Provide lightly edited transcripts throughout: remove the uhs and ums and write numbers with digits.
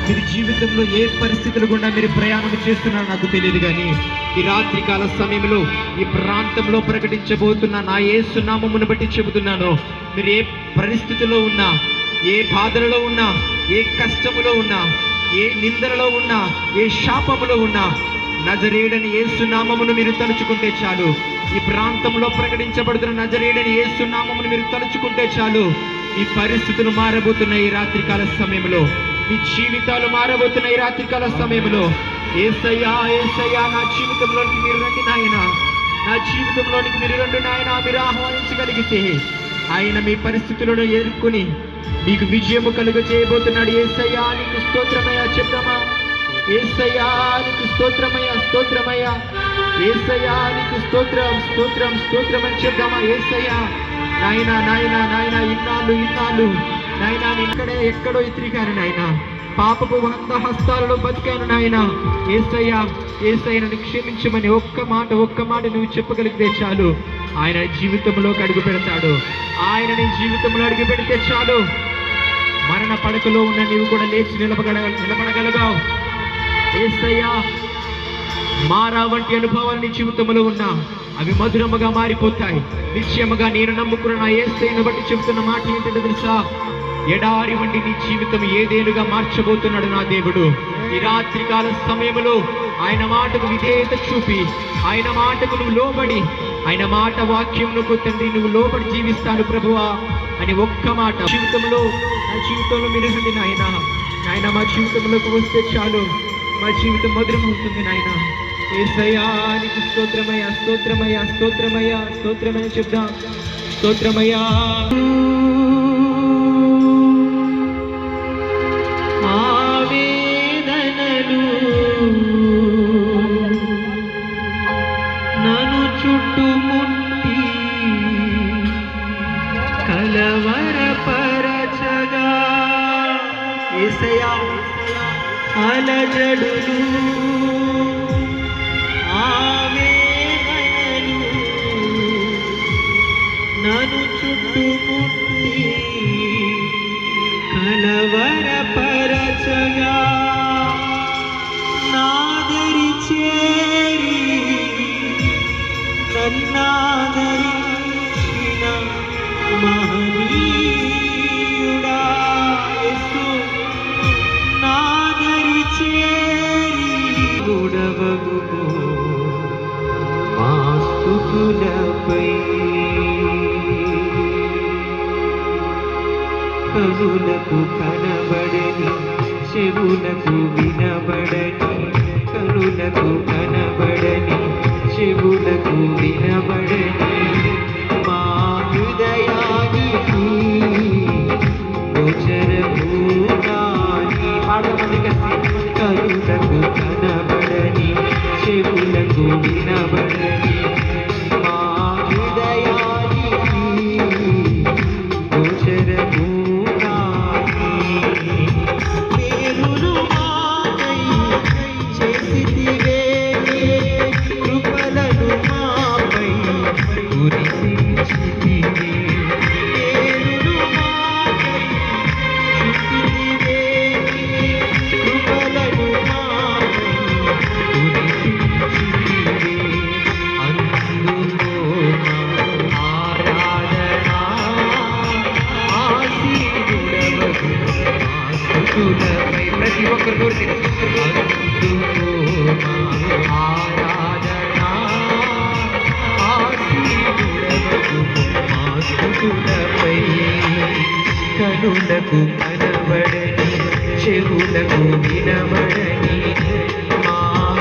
మీరు జీవితంలో ఏ పరిస్థితులు గుండా మీరు ప్రయాణం చేస్తున్నారో నాకు తెలియదు, కానీ ఈ రాత్రికాల సమయంలో ఈ ప్రాంతంలో ప్రకటించబోతున్న నా యేసు నామమును బట్టి చెబుతున్నాను, మీరు ఏ పరిస్థితిలో ఉన్నా, ఏ బాధలలో ఉన్నా, ఏ కష్టములో ఉన్నా, ఏ నిందలలో ఉన్నా, ఏ శాపములో ఉన్నా, నజరేయుడని యేసు నామమును మీరు తలుచుకుంటే చాలు. ఈ ప్రాంతంలో ప్రకటించబడుతున్న నజరేయుడని యేసు నామమును మీరు తలుచుకుంటే చాలు. మీ పరిస్థితులు మారబోతున్న ఈ రాత్రికాల సమయంలో, మీ జీవితాలు మారబోతున్న ఈ రాత్రికాల సమయంలో, యేసయ్యా యేసయ్యా నా జీవితంలోనికి మీరు రండి నాయనా, నా జీవితంలోనికి మీరు రండి నాయనా, మీరు ఆహ్వానించగలిగితే ఆయన మీ పరిస్థితులను ఎదుర్కొని మీకు విజయము కలుగ చేయబోతున్నాడు. యేసయ్యా నీకు స్తోత్రమయ్యా చెప్తామా? యేసయ్యా నీకు స్తోత్రమయ్యా, స్తోత్రమయ్యా, యేసయ్యా నీకు స్తోత్రం స్తోత్రం స్తోత్రం అని చెప్తామా? యేసయ్యా నాయనా నాయనా నాయనా ఇన్నాళ్ళు నాయనా ఇక్కడే ఎక్కడో ఎత్తిరిగాను నాయనా, పాపపు వంద హస్తాలలో బతికాను నాయనా. యేసయ్యా యేసయ్య నన్ను క్షమించమని ఒక్క మాట నువ్వు చెప్పగలిగితే చాలు, ఆయన జీవితంలోకి అడుగు పెడతాడు. ఆయన నీ జీవితంలో అడుగు పెడితే చాలు, మరణ పడకలో ఉన్న నీవు కూడా లేచి నిలబడగలగావు. యేసయ్యా మారా వంటి అనుభవాలు నీ జీవితంలో ఉన్నా అవి మధురముగా మారిపోతాయి. నిశ్చయముగా నేను నమ్ముకున్న నా యేసయ్యను బట్టి చెబుతున్న మాట ఏంటంటే తెలుసా? ఎడారి వంటి నీ జీవితం ఏదేనుగా మార్చబోతున్నాడు నా దేవుడు. ఈ రాత్రికాల సమయంలో ఆయన మాటకు విధేయత చూపి, ఆయన మాటకు నువ్వు లోబడి, ఆయన మాట వాక్యమునకు తండ్రి నువ్వు లోబడి జీవిస్తాను ప్రభువా అని ఒక్క మాట జీవితంలో, నా జీవితంలో మీరు రండి నాయన, నాయన మా జీవితంలోకి వస్తే చాలు, మా జీవితం మధురమవుతుంది నాయన. యేసయ్యా నీకు స్తోత్రమయ్యా, స్తోత్రమయ్యా, స్తోత్రమయ్యా, స్తోత్రమని చెప్దాం. స్తోత్రమయ్యా. ఆవేదనలు నన్ను చుట్టుముట్టి కలవరపరచగా, యేసయ్యా అలజడులు ఆవేదనలు నన్ను చుట్టుముట్టి కలవరపరచగా, నాదరి చేరి నన్నాదరించిన మహనీయుడా యేసు, నాదరి చేరి గొడవగుమో మా స్తుతులపై, కనులకు కనబడని చెవులకు వినబడని, కనులకు కనబడని చెవులకు వినబడని మా హృదయానికి గోచరమూనాని, కనులకు కనబడని చెవులకు వినబడని మా హృదయానికి గోచరమూ ప్రతి ఒక్కరు ఆరాధనా ఆశీర్వదముపై, కనులకు కనబడని చెవులకు వినబడని మా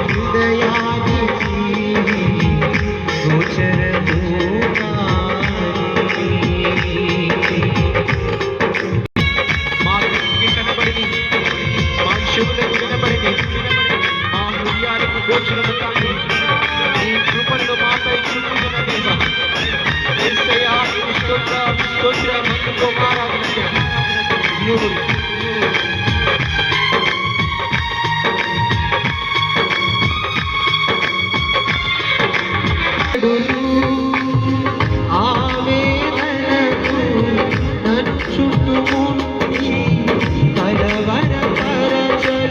హృదయానికి గోచరము గోచరము కానీ నీ కృపను మాపై చూపుతున్న దేవా, యేసయ్యా నీకు స్తోత్రం స్తోత్రం అందుకో ఆరాధన ఆవేదనకు నన్ను చుట్టుముట్టి కలవరపరచగా,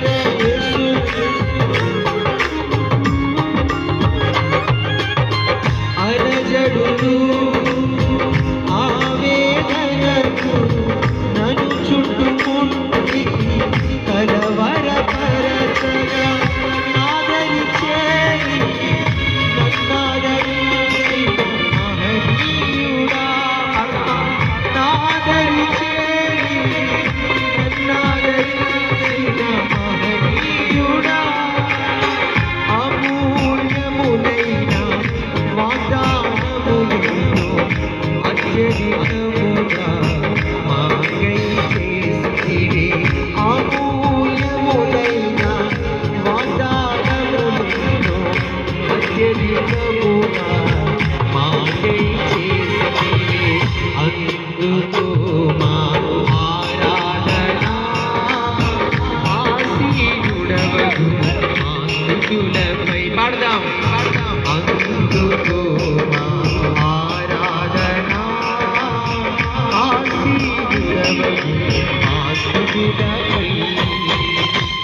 కనులపై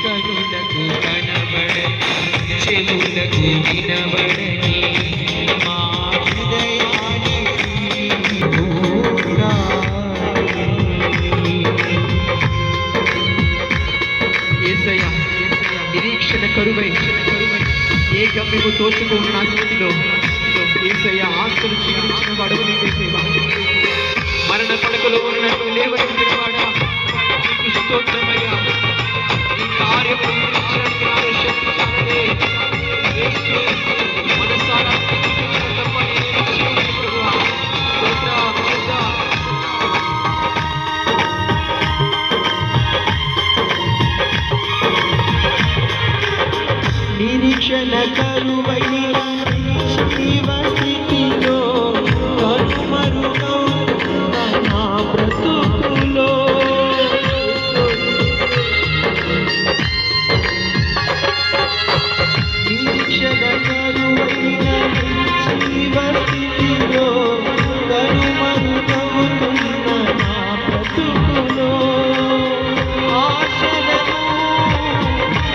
కనులకు కనబడని చెవులకు వినబడని మా హృదయానికి యేసయ్యా నిరీక్షణ కరువై ఏ గమ్యము తోచుకున్న స్థితిలో యేసయ్య ఆశలు చిగురించిన వాడవు నీవేసేవా మరణ పడకలో ఉన్నట్టు లేవనెత్తిన వాడా నీకు స్తోత్రమయ్యా నీ కార్యము నిరీక్షణకు నాలో శక్తి చాలదే యేసు మనసారా స్తుతించడం తప్ప నేనేమి చేయలేను ప్రభువా నిరీక్షణ కరువైన జీవ స్థితిలో కనుమరుగవుతున్న నా బ్రతుకులో నిరీక్షణ కరువైన జీవ స్థితిలో కనుమరుగవుతున్న నా బ్రతుకులో ఆశలను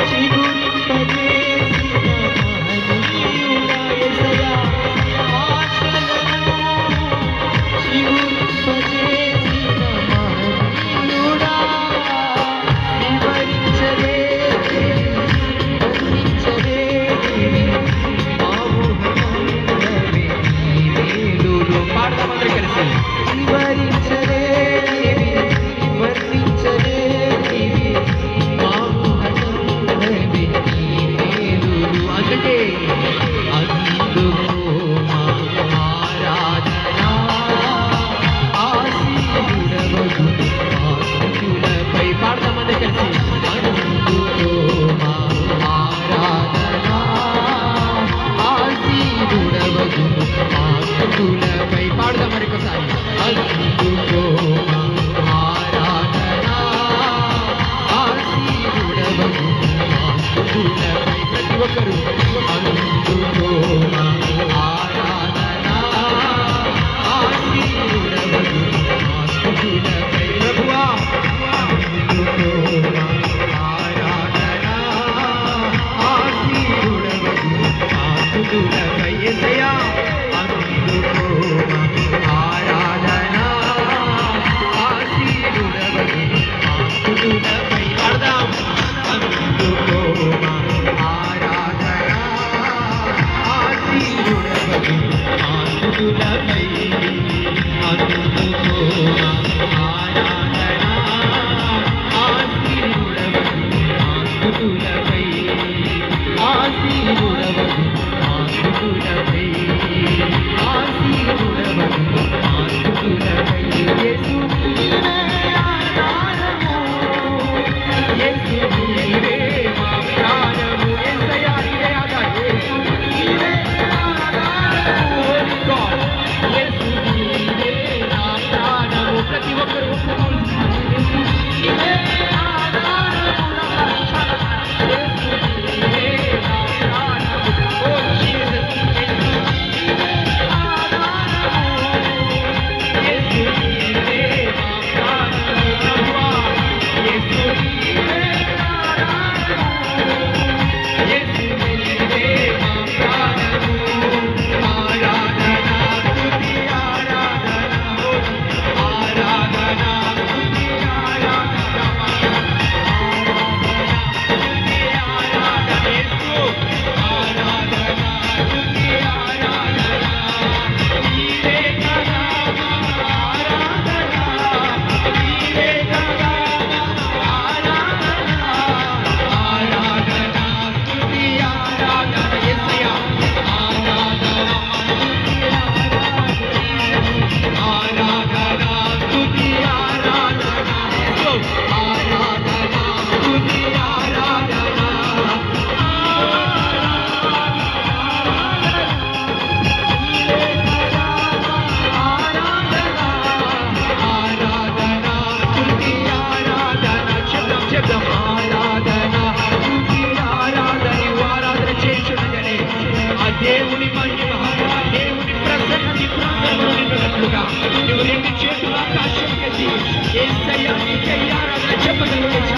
చిగురింపజేసిన మహనీయుడా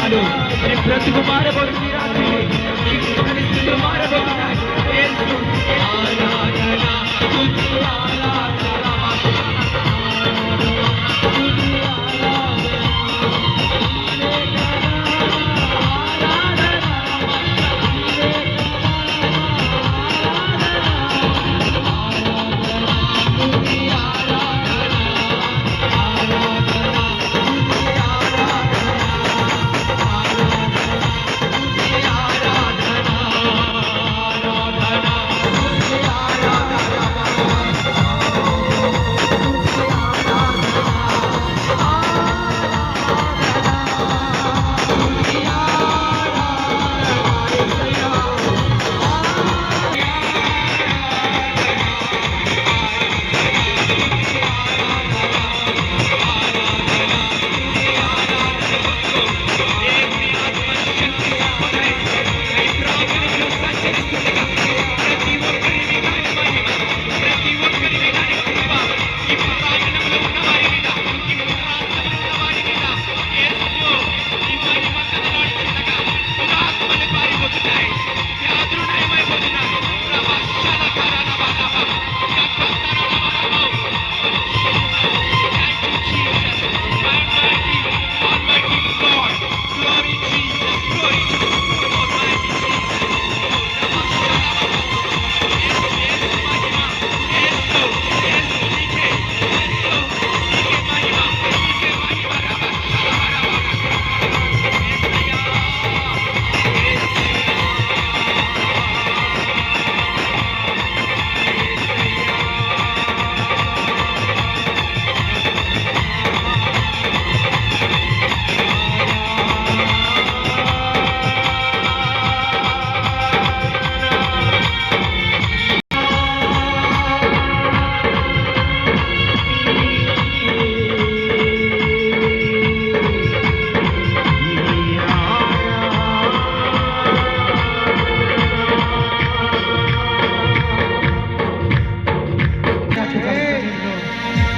చాలు. నీ బ్రతుకు మారబోతుంది ఈ రాత్రి. నీ పరిస్థితులు మారబోతున్నాయి. యేసు ఆరాధన, స్తుతి ఆరాధన, స్తుతి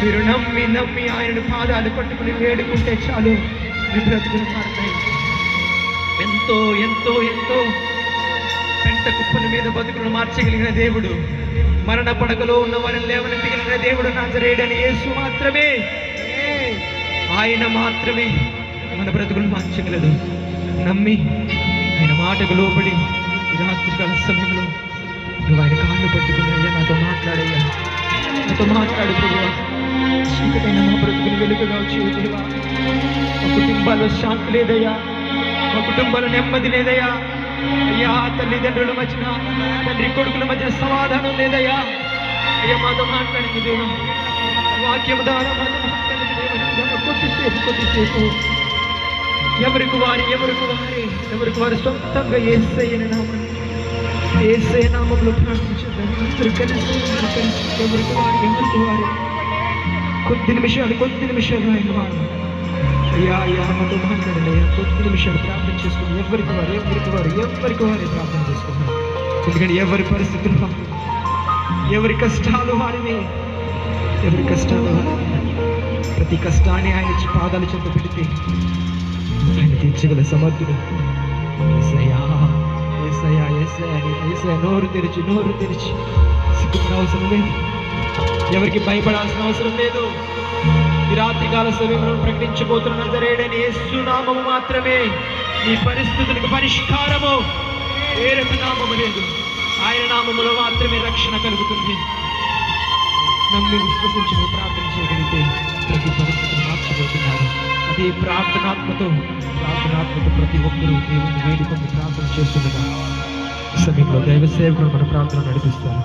మీరు నమ్మి నమ్మి ఆయన పాదాలు పట్టుకుని వేడుకుంటే చాలు, మీ బ్రతుకులు మారుతాయి. ఎంతో ఎంతో ఎంతో పెంట కుప్పల మీద బతుకులను మార్చగలిగిన దేవుడు, మరణ పడకలో ఉన్న వారిని లేవనెత్తగలిగిన దేవుడు నజరేయుడైన యేసు మాత్రమే. ఆయన మాత్రమే మన బ్రతుకులు మార్చగలడు. నమ్మి ఆయన మాటకు లోబడి ఈ రాత్రికాల సమయంలో నువ్వు ఆయన కాళ్ళు పట్టుకుని, అయ్యా నాతో మాట్లాడయ్యా, నాతో మాట్లాడు ప్రభువా, చీకటైన మా బ్రతుకుని వెలుగుగా చేయుదువా. మా కుటుంబాల్లో శాంతి లేదయ్యా, మా కుటుంబాల్లో నెమ్మది లేదయ్యా. అయ్యా తల్లిదండ్రుల మధ్యన, తండ్రి కొడుకుల మధ్యన సమాధానం లేదయ్యా. అయ్యా మాతో మాట్లాడింది దేవుడు, వాక్యం ద్వారా మాతో మాట్లాడింది దేవుడు. కొద్దిసేపు ఎవరికి వారి సొంతంగా యేసయ్యని నామం, యేసయ్య నామంలో ప్రార్థించండి. అందరూ కలిసి ఎవరికి వారి కొద్ది నిమిషాలు ఆయన వారు అయ్యా మాతో మాట్లాడండి అయ్యా. కొద్ది నిమిషాలు ప్రార్థన చేసుకుని ఎవరికి వారి ప్రార్థన చేసుకున్నాం. ఎందుకంటే ఎవరి పరిస్థితులు, ఎవరి కష్టాలు వారిని, ప్రతి కష్టాన్ని ఆయన పాదాలు చెంత పెడితే ఆయన తీర్చగల సమర్థుడు. యేసయ్యా నోరు తెరిచి సిగ్గుపడ అవసరం లేదు, ఎవరికి భయపడాల్సిన అవసరం లేదు. ఈ రాత్రికాల సమయంలో ప్రకటించబోతున్న నజరేయుడైన యేసు నామము మాత్రమే ఈ పరిస్థితులకు పరిష్కారము. వేరొక నామము లేదు, ఆయన నామములో మాత్రమే రక్షణ కలుగుతుంది. నమ్మి విశ్వసించి నువ్వు ప్రార్థన చేయగలిగితే ప్రతి పరిస్థితిని మార్చబోతున్నారు. అదే ప్రార్థనాత్మతో ప్రతి ఒక్కరూ దేవుని వేడుకొని ప్రార్థన చేస్తుండగా సమయంలో దైవ సేవకులు మన ప్రార్థన నడిపిస్తారు.